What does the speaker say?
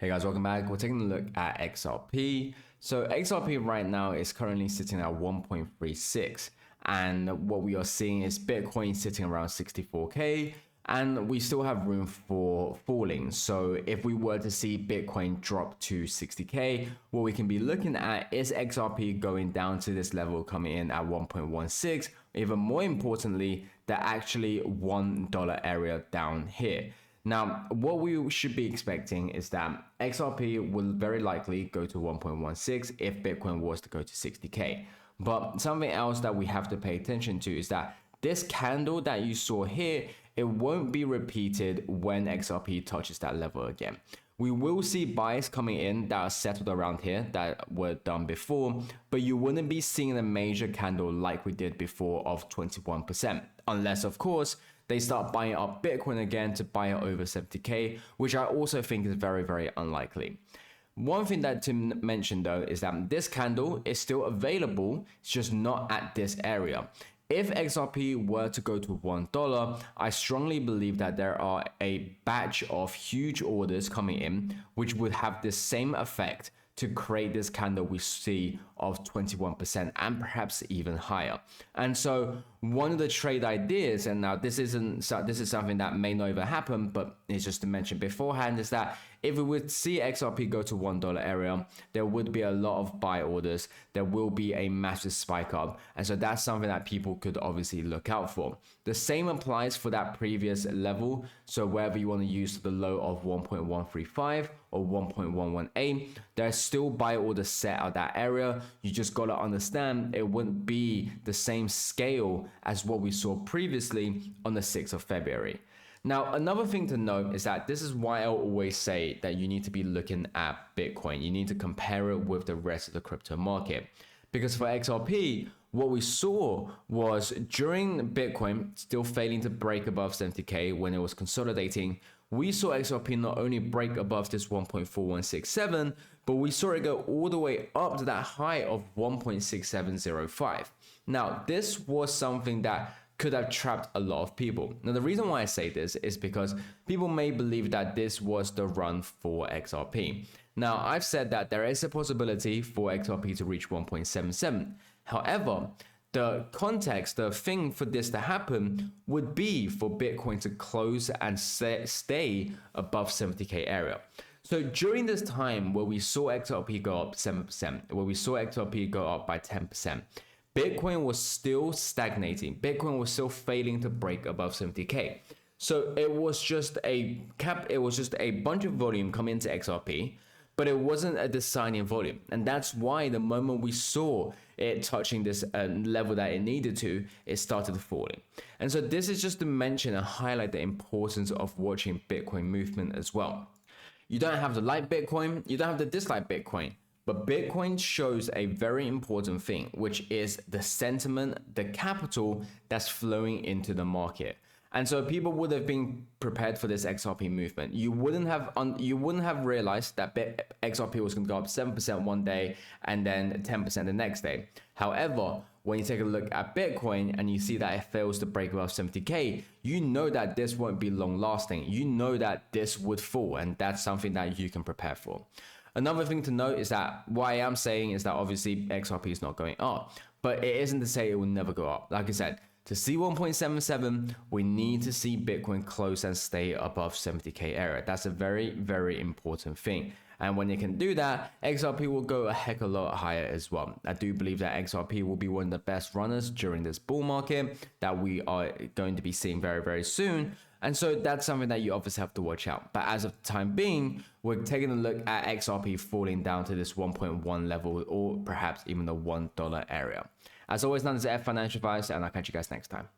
Hey guys, welcome back. We're taking a look at XRP. So XRP right now is currently sitting at 1.36, and what we are seeing is Bitcoin sitting around 64k, and we still have room for falling. So if we were to see Bitcoin drop to 60k, what we can be looking at is XRP going down to this level, coming in at 1.16. Even more importantly, the actually $1 area down here. Now, what we should be expecting is that XRP will very likely go to 1.16 if Bitcoin was to go to 60k. But something else that we have to pay attention to is that this candle that you saw here, it won't be repeated when XRP touches that level again. We will see buys coming in that are settled around here that were done before, but you wouldn't be seeing a major candle like we did before of 21%, unless of course they start buying up Bitcoin again to buy it over 70k, which I also think is very, very unlikely. One thing that Tim mentioned though is that this candle is still available, it's just not at this area. If XRP were to go to $1, I strongly believe that there are a batch of huge orders coming in, which would have the same effect to create this candle we see of 21% and perhaps even higher. And so one of the trade ideas, and now this is something that may not even happen, but it's just to mention beforehand, is that if we would see XRP go to $1 area, there would be a lot of buy orders. There will be a massive spike up. And so that's something that people could obviously look out for. The same applies for that previous level. So wherever you want to use the low of 1.135 or 1.118, there's still buy orders set at that area. You just got to understand it wouldn't be the same scale as what we saw previously on the 6th of February. Now, another thing to note is that this is why I always say that you need to be looking at Bitcoin. You need to compare it with the rest of the crypto market. Because for XRP, what we saw was during Bitcoin still failing to break above 70k when it was consolidating, we saw XRP not only break above this 1.4167, but we saw it go all the way up to that high of 1.6705. Now, this was something that could have trapped a lot of people. Now, the reason why I say this is because people may believe that this was the run for XRP. Now, I've said that there is a possibility for XRP to reach 1.77. However, the context, the thing for this to happen would be for Bitcoin to close and stay above 70k area. So during this time where we saw XRP go up 7%, where we saw XRP go up by 10%, Bitcoin was still stagnating. Bitcoin was still failing to break above 70k. So it was just a bunch of volume coming into XRP, but it wasn't a deciding volume. And that's why the moment we saw it touching this level that it needed to, it started falling. And so this is just to mention and highlight the importance of watching Bitcoin movement as well. You don't have to like Bitcoin, you don't have to dislike Bitcoin. But Bitcoin shows a very important thing, which is the sentiment, the capital that's flowing into the market. And so people would have been prepared for this XRP movement. You wouldn't have realized that XRP was going to go up 7% one day and then 10% the next day. However, when you take a look at Bitcoin and you see that it fails to break above 70k, you know that this won't be long lasting. You know that this would fall, and that's something that you can prepare for. Another thing to note is that what I am saying is that obviously XRP is not going up, but it isn't to say it will never go up. Like I said, to see 1.77, we need to see Bitcoin close and stay above 70k area. That's a very, very important thing. And when you can do that, XRP will go a heck of a lot higher as well. I do believe that XRP will be one of the best runners during this bull market that we are going to be seeing very, very soon. And so that's something that you obviously have to watch out. But as of the time being, we're taking a look at XRP falling down to this 1.1 level or perhaps even the $1 area. As always, none of this is financial advice, and I'll catch you guys next time.